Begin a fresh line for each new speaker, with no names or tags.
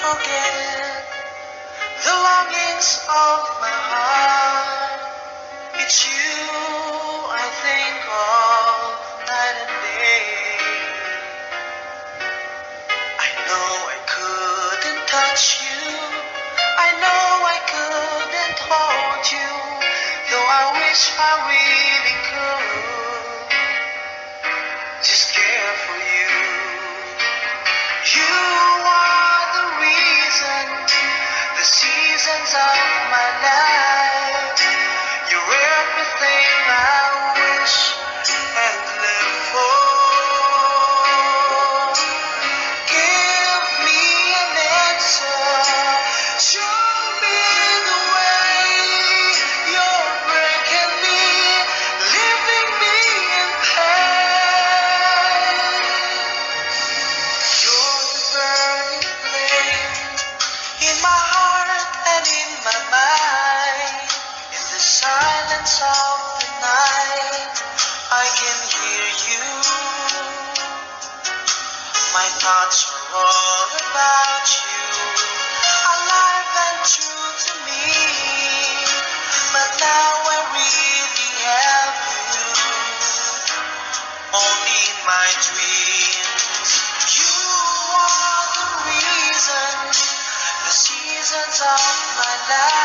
forget the longings of my heart. It's you I think of night and day. I know I couldn't touch you. I know I couldn't hold you, though I wish I really could. Just care for you. You are the reason, the seasons of my life. You're everything I wish and live for. Give me an answer. Show me the way. You're breaking me, leaving me in pain. You're the burning flame in my heart and in my mind. In the silence of the night, I can hear you. My thoughts are all about you, alive and true to me. But now I really have you, only in my dreams. You are the reason, the seasons of my life.